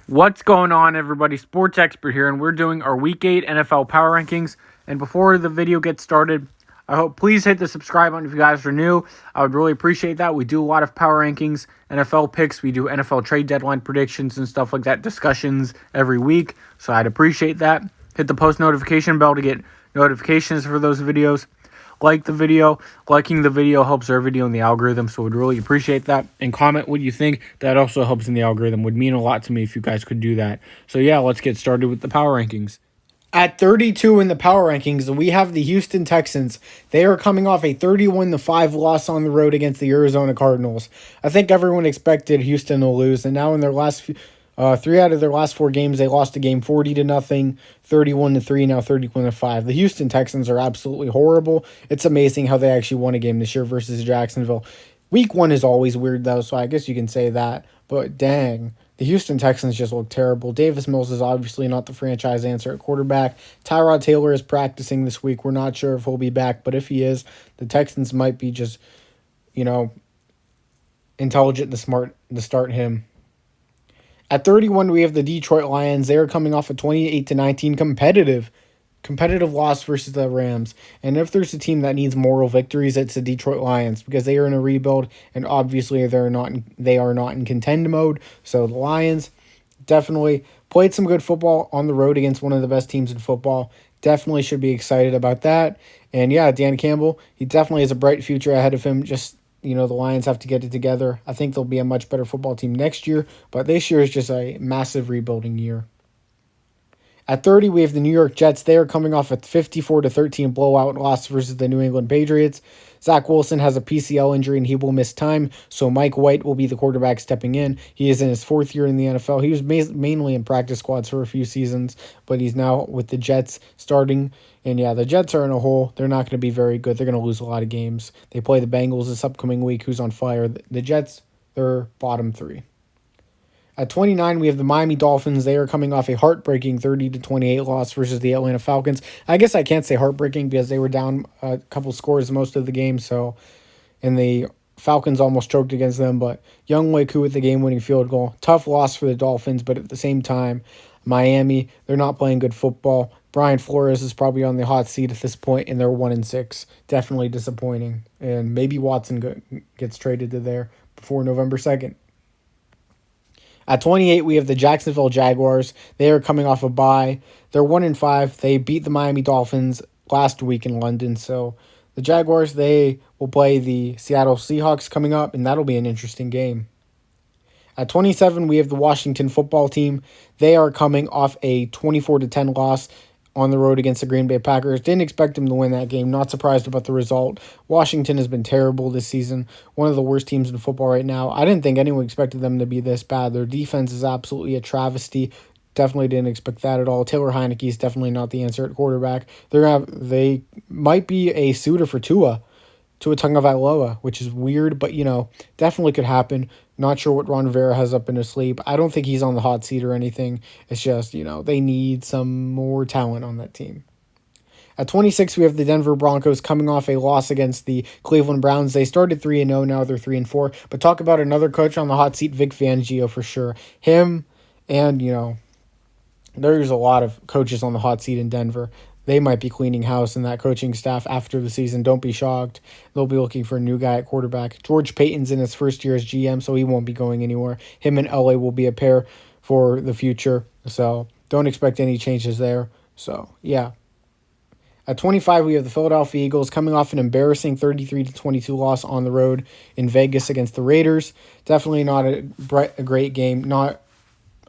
What's going on, everybody? Sports Expert here, and we're doing our Week 8 NFL Power Rankings. And before the video gets started, please hit the subscribe button if you guys are new. I would really appreciate that. We do a lot of power rankings, NFL picks. We do NFL trade deadline predictions and stuff like that, discussions every week. So I'd appreciate that. Hit the post notification bell to get notifications for those videos. Like the video. Liking the video helps our video in the algorithm, so we'd really appreciate that. And comment what you think. That also helps in the algorithm. Would mean a lot to me if you guys could do that. So yeah, let's get started with the power rankings. At 32 in the power rankings, we have the Houston Texans. They are coming off a 31-5 loss on the road against the Arizona Cardinals. I think everyone expected Houston to lose, and now in their last 3 out of their last 4 games, they lost a game 40-0, 31-3, now 31-5. The Houston Texans are absolutely horrible. It's amazing how they actually won a game this year versus Jacksonville. Week 1 is always weird, though, so I guess you can say that. But dang, the Houston Texans just look terrible. Davis Mills is obviously not the franchise answer at quarterback. Tyrod Taylor is practicing this week. We're not sure if he'll be back, but if he is, the Texans might be just, intelligent and smart to start him. At 31, we have the Detroit Lions. They are coming off a 28-19 competitive loss versus the Rams. And if there's a team that needs moral victories, it's the Detroit Lions, because they are in a rebuild, and obviously they are not in contend mode. So the Lions definitely played some good football on the road against one of the best teams in football. Definitely should be excited about that. And yeah, Dan Campbell, he definitely has a bright future ahead of him. Just the Lions have to get it together. I think they'll be a much better football team next year, but this year is just a massive rebuilding year. At 30, we have the New York Jets. They are coming off a 54-13 blowout loss versus the New England Patriots. Zach Wilson has a PCL injury and he will miss time, so Mike White will be the quarterback stepping in. He is in his 4th year in the NFL. He was mainly in practice squads for a few seasons, but he's now with the Jets starting. And yeah, the Jets are in a hole. They're not going to be very good. They're going to lose a lot of games. They play the Bengals this upcoming week, who's on fire. The Jets, they're bottom 3. At 29, we have the Miami Dolphins. They are coming off a heartbreaking 30-28 loss versus the Atlanta Falcons. I guess I can't say heartbreaking because they were down a couple scores most of the game. And the Falcons almost choked against them. But young Chicooo with the game-winning field goal. Tough loss for the Dolphins, but at the same time, Miami, they're not playing good football. Brian Flores is probably on the hot seat at this point, and they're 1-6. Definitely disappointing. And maybe Watson gets traded to there before November 2nd. At 28, we have the Jacksonville Jaguars. They are coming off a bye. They're 1-5. They beat the Miami Dolphins last week in London. So the Jaguars, they will play the Seattle Seahawks coming up, and that'll be an interesting game. At 27, we have the Washington football team. They are coming off a 24-10 loss on the road against the Green Bay Packers. Didn't expect them to win that game. Not surprised about the result. Washington has been terrible this season. One of the worst teams in football right now. I didn't think anyone expected them to be this bad. Their defense is absolutely a travesty. Definitely didn't expect that at all. Taylor Heinicke is definitely not the answer at quarterback. They might be a suitor for Tua Tagovailoa, which is weird, but definitely could happen. Not sure what Ron Rivera has up in his sleeve. I don't think he's on the hot seat or anything. It's just, they need some more talent on that team. At 26, we have the Denver Broncos coming off a loss against the Cleveland Browns. They started 3-0, now they're 3-4. But talk about another coach on the hot seat, Vic Fangio for sure. Him and, there's a lot of coaches on the hot seat in Denver. They might be cleaning house in that coaching staff after the season. Don't be shocked. They'll be looking for a new guy at quarterback. George Payton's in his first year as GM, so he won't be going anywhere. Him and LA will be a pair for the future, so don't expect any changes there. So, yeah. At 25, we have the Philadelphia Eagles coming off an embarrassing 33-22 loss on the road in Vegas against the Raiders. Definitely not a great game. Not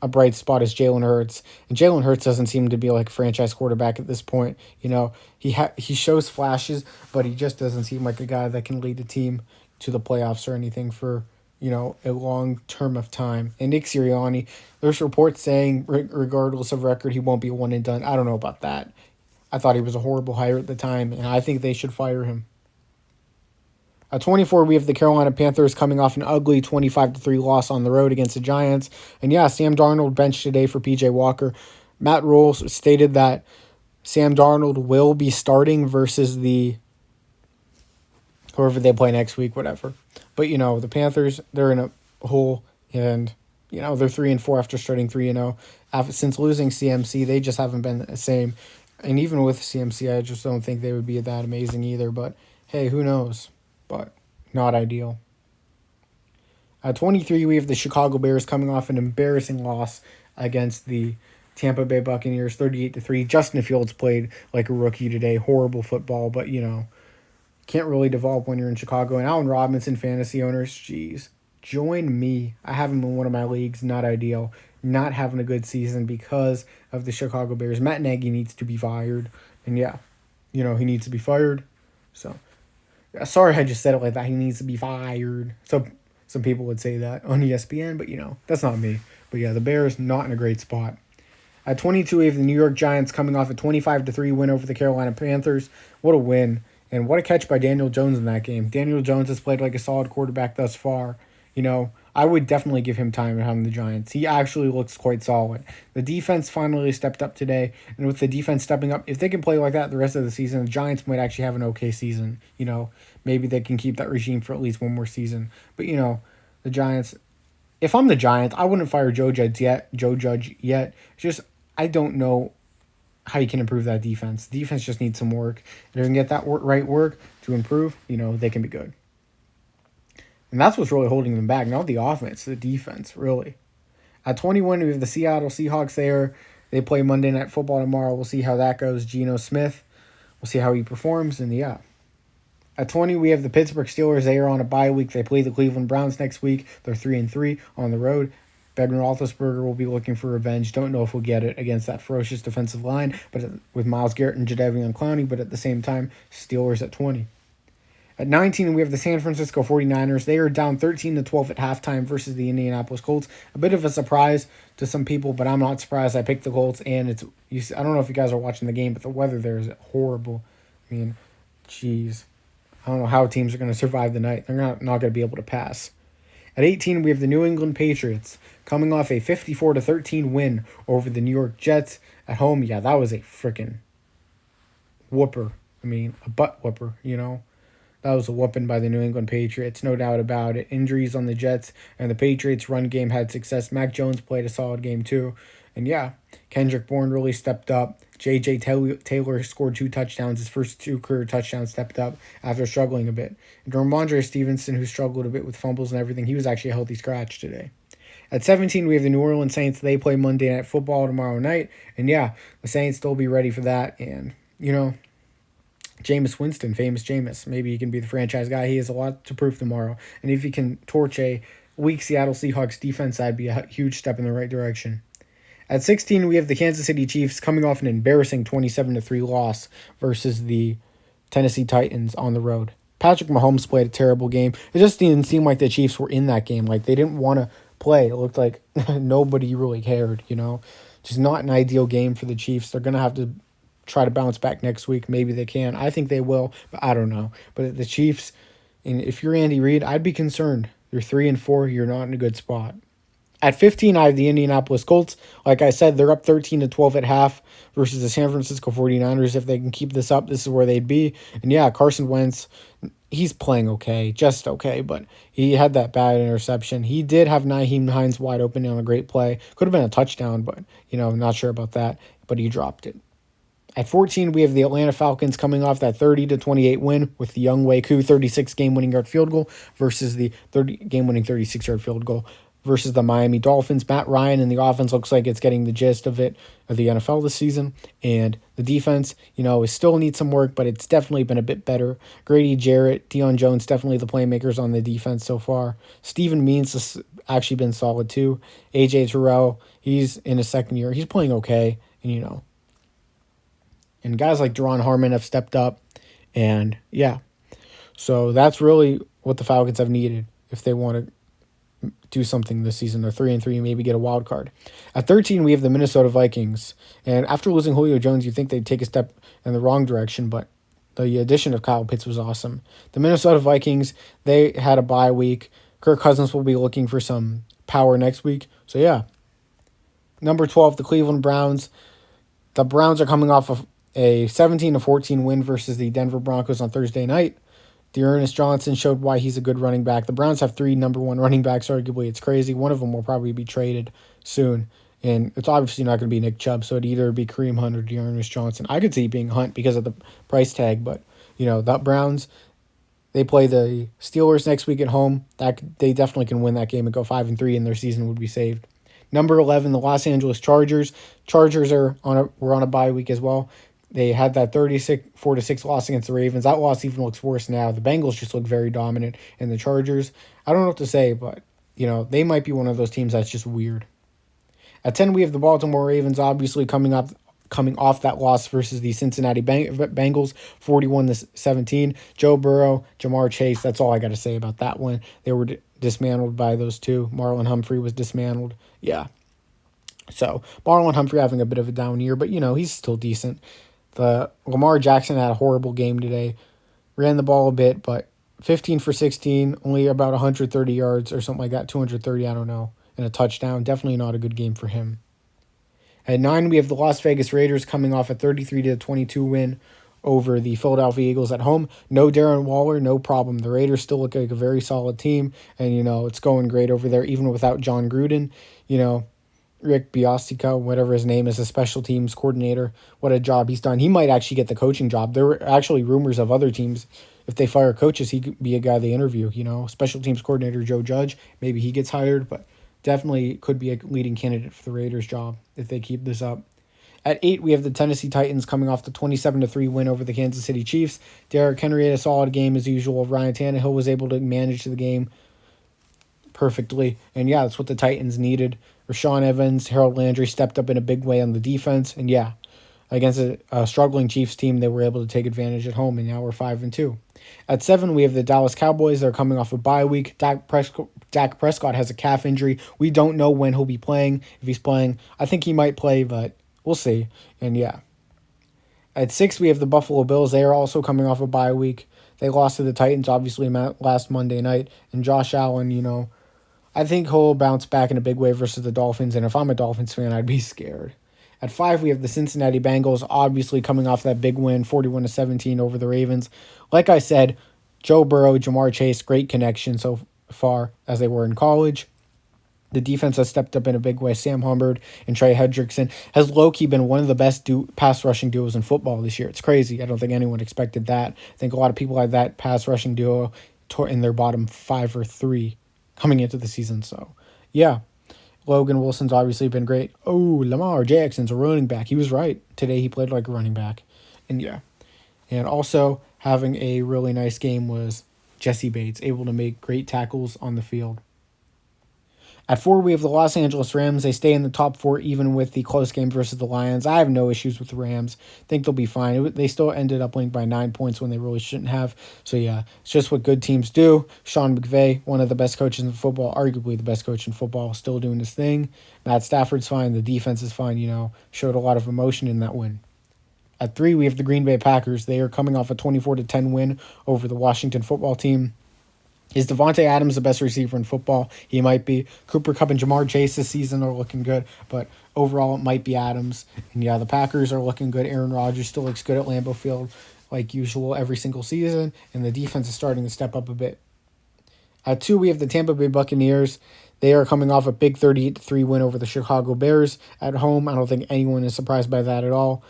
a bright spot is Jalen Hurts. And Jalen Hurts doesn't seem to be like a franchise quarterback at this point. He shows flashes, but he just doesn't seem like a guy that can lead a team to the playoffs or anything for, a long term of time. And Nick Sirianni, there's reports saying regardless of record, he won't be a one and done. I don't know about that. I thought he was a horrible hire at the time, and I think they should fire him. At 24, we have the Carolina Panthers coming off an ugly 25-3 loss on the road against the Giants. And yeah, Sam Darnold benched today for P.J. Walker. Matt Rule stated that Sam Darnold will be starting versus whoever they play next week, whatever. But, the Panthers, they're in a hole, and They're 3-4 after starting 3-0. Since losing CMC, they just haven't been the same. And even with CMC, I just don't think they would be that amazing either. But hey, who knows? But not ideal. At 23, we have the Chicago Bears coming off an embarrassing loss against the Tampa Bay Buccaneers, 38-3. Justin Fields played like a rookie today. Horrible football, but can't really develop when you're in Chicago. And Allen Robinson, fantasy owners, jeez, join me. I have him in one of my leagues. Not ideal. Not having a good season because of the Chicago Bears. Matt Nagy needs to be fired. And yeah, he needs to be fired. So, sorry I just said it like that. He needs to be fired. So, some people would say that on ESPN, but that's not me. But yeah, the Bears not in a great spot. At 22, we have the New York Giants coming off a 25-3 win over the Carolina Panthers. What a win. And what a catch by Daniel Jones in that game. Daniel Jones has played like a solid quarterback thus far. I would definitely give him time on the Giants. He actually looks quite solid. The defense finally stepped up today. And with the defense stepping up, if they can play like that the rest of the season, the Giants might actually have an okay season. Maybe they can keep that regime for at least one more season. But, the Giants, if I'm the Giants, I wouldn't fire Joe Judge yet. It's just, I don't know how you can improve that defense. The defense just needs some work. If they can get that right work to improve, they can be good. And that's what's really holding them back. Not the offense, the defense, really. At 21, we have the Seattle Seahawks there. They play Monday Night Football tomorrow. We'll see how that goes. Geno Smith, we'll see how he performs. And yeah. At 20, we have the Pittsburgh Steelers. They are on a bye week. They play the Cleveland Browns next week. They're 3-3 on the road. Ben Roethlisberger will be looking for revenge. Don't know if we'll get it against that ferocious defensive line, but with Myles Garrett and Jadeveon Clowney. But at the same time, Steelers at 20. At 19, we have the San Francisco 49ers. They are down 13-12 at halftime versus the Indianapolis Colts. A bit of a surprise to some people, but I'm not surprised. I picked the Colts, and I don't know if you guys are watching the game, but the weather there is horrible. I mean, jeez. I don't know how teams are going to survive the night. They're not going to be able to pass. At 18, we have the New England Patriots coming off a 54-13 win over the New York Jets at home. Yeah, that was a freaking whooper. I mean, a butt whooper, That was a whooping by the New England Patriots, no doubt about it. Injuries on the Jets and the Patriots' run game had success. Mac Jones played a solid game too. And yeah, Kendrick Bourne really stepped up. J.J. Taylor scored 2 touchdowns. His first 2 career touchdowns stepped up after struggling a bit. And Ramondre Stevenson, who struggled a bit with fumbles and everything, he was actually a healthy scratch today. At 17, we have the New Orleans Saints. They play Monday Night Football tomorrow night. And yeah, the Saints still be ready for that. And, Jameis Winston, famous Jameis. Maybe he can be the franchise guy. He has a lot to prove tomorrow. And if he can torch a weak Seattle Seahawks defense, that'd be a huge step in the right direction. At 16, we have the Kansas City Chiefs coming off an embarrassing 27-3 loss versus the Tennessee Titans on the road. Patrick Mahomes played a terrible game. It just didn't seem like the Chiefs were in that game. Like, they didn't want to play. It looked like nobody really cared, Just not an ideal game for the Chiefs. They're going to have to try to bounce back next week. Maybe they can. I think they will, but I don't know. But the Chiefs, and if you're Andy Reid, I'd be concerned. You're 3-4. You're not in a good spot. At 15, I have the Indianapolis Colts. Like I said, they're up 13-12 at half versus the San Francisco 49ers. If they can keep this up, this is where they'd be. And yeah, Carson Wentz, he's playing okay, just okay, but he had that bad interception. He did have Nyheim Hines wide open on a great play. Could have been a touchdown, but, not sure about that. But he dropped it. At 14, we have the Atlanta Falcons coming off that 30-28 win with the Young Wei Koo 36 game-winning yard field goal versus the 30 game-winning 36-yard field goal versus the Miami Dolphins. Matt Ryan and the offense looks like it's getting the gist of the NFL this season. And the defense, it still needs some work, but it's definitely been a bit better. Grady Jarrett, Deion Jones, definitely the playmakers on the defense so far. Steven Means has actually been solid too. A.J. Terrell, he's in his second year. He's playing okay, and and guys like Deron Harmon have stepped up. And yeah, so that's really what the Falcons have needed if they want to do something this season. They're 3-3, maybe get a wild card. At 13, we have the Minnesota Vikings. And after losing Julio Jones, you think they'd take a step in the wrong direction, but the addition of Kyle Pitts was awesome. The Minnesota Vikings, they had a bye week. Kirk Cousins will be looking for some power next week. So yeah. Number 12, the Cleveland Browns. The Browns are coming off of a 17-14 win versus the Denver Broncos on Thursday night. Dearness Johnson showed why he's a good running back. The Browns have 3 number 1 running backs, arguably. It's crazy. One of them will probably be traded soon. And it's obviously not going to be Nick Chubb, so it'd either be Kareem Hunt or Dearness Johnson. I could see it being Hunt because of the price tag, but, the Browns, they play the Steelers next week at home. They definitely can win that game and go 5-3, and their season would be saved. Number 11, the Los Angeles Chargers. Chargers were on a bye week as well. They had that 4-6 loss against the Ravens. That loss even looks worse now. The Bengals just look very dominant, and the Chargers, I don't know what to say, but they might be one of those teams that's just weird. At 10, we have the Baltimore Ravens, obviously coming off that loss versus the Cincinnati Bengals, 41-17. Joe Burrow, Jamar Chase, that's all I got to say about that one. They were dismantled by those two. Marlon Humphrey was dismantled. Yeah. So, Marlon Humphrey having a bit of a down year, but, he's still decent. The Lamar Jackson had a horrible game today. Ran the ball a bit, but 15 for 16, only about 130 yards or something like that, 230, I don't know, and a touchdown. Definitely not a good game for him. At 9, we have the Las Vegas Raiders coming off a 33-22 win over the Philadelphia Eagles at home. No Darren Waller, no problem. The Raiders still look like a very solid team, and, it's going great over there, even without John Gruden. Rick Biostica, whatever his name is, a special teams coordinator. What a job he's done. He might actually get the coaching job. There were actually rumors of other teams. If they fire coaches, he could be a guy they interview. Special teams coordinator Joe Judge. Maybe he gets hired, but definitely could be a leading candidate for the Raiders job if they keep this up. At 8, we have the Tennessee Titans coming off the 27-3 win over the Kansas City Chiefs. Derrick Henry had a solid game as usual. Ryan Tannehill was able to manage the game perfectly. And yeah, that's what the Titans needed. Rashawn Evans, Harold Landry stepped up in a big way on the defense. And yeah, against a struggling Chiefs team, they were able to take advantage at home, and now we're 5-2. At 7, we have the Dallas Cowboys. They're coming off a bye week. Dak Prescott has a calf injury. We don't know when he'll be playing. If he's playing, I think he might play, but we'll see. And yeah. At 6, we have the Buffalo Bills. They are also coming off a bye week. They lost to the Titans, obviously, last Monday night. And Josh Allen, I think he'll bounce back in a big way versus the Dolphins, and if I'm a Dolphins fan, I'd be scared. At 5, we have the Cincinnati Bengals, obviously coming off that big win, 41-17 over the Ravens. Like I said, Joe Burrow, Jamar Chase, great connection so far as they were in college. The defense has stepped up in a big way. Sam Hubbard and Trey Hendrickson has low-key been one of the best pass rushing duos in football this year. It's crazy. I don't think anyone expected that. I think a lot of people had that pass rushing duo in their bottom 5 or 3 coming into the season. So, yeah. Logan Wilson's obviously been great. Oh, Lamar Jackson's a running back. He was right. Today he played like a running back. And yeah. And also having a really nice game was Jesse Bates, able to make great tackles on the field. At 4, we have the Los Angeles Rams. They stay in the top 4 even with the close game versus the Lions. I have no issues with the Rams. I think they'll be fine. They still ended up winning by 9 points when they really shouldn't have. So, yeah, it's just what good teams do. Sean McVay, one of the best coaches in football, arguably the best coach in football, still doing his thing. Matt Stafford's fine. The defense is fine, showed a lot of emotion in that win. At 3, we have the Green Bay Packers. They are coming off a 24-10 win over the Washington football team. Is Devontae Adams the best receiver in football? He might be. Cooper Kupp and Jamar Chase this season are looking good, but overall it might be Adams. And yeah, the Packers are looking good. Aaron Rodgers still looks good at Lambeau Field like usual every single season, and the defense is starting to step up a bit. At 2, we have the Tampa Bay Buccaneers. They are coming off a big 38-3 win over the Chicago Bears at home. I don't think anyone is surprised by that at all.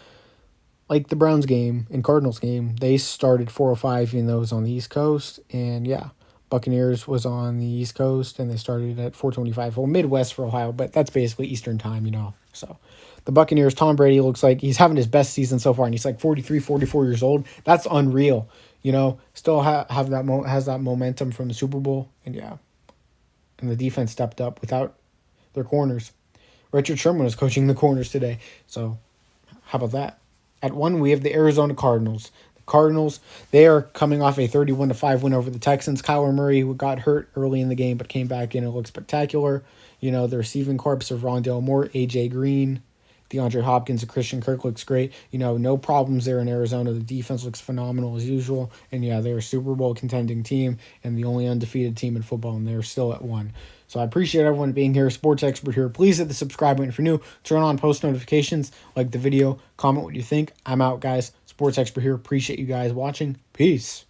Like the Browns game and Cardinals game, they started 4:05 even though it was on the East Coast, and yeah. Buccaneers was on the East Coast, and they started at 4:25. Well, Midwest for Ohio, but that's basically Eastern time, So the Buccaneers, Tom Brady looks like he's having his best season so far, and he's like 43, 44 years old. That's unreal, Still has that momentum from the Super Bowl, and yeah. And the defense stepped up without their corners. Richard Sherman was coaching the corners today, so how about that? At 1, we have the Arizona Cardinals. Cardinals, they are coming off a 31-5 win over the Texans. Kyler Murray got hurt early in the game but came back in and looked spectacular. The receiving corps of Rondale Moore, A.J. Green, DeAndre Hopkins, and Christian Kirk looks great. No problems there in Arizona. The defense looks phenomenal as usual. And yeah, they're a Super Bowl contending team and the only undefeated team in football, and they're still at 1. So I appreciate everyone being here. Sports Expert here. Please hit the subscribe button if you're new. Turn on post notifications. Like the video. Comment what you think. I'm out, guys. Sports Expert here. Appreciate you guys watching. Peace.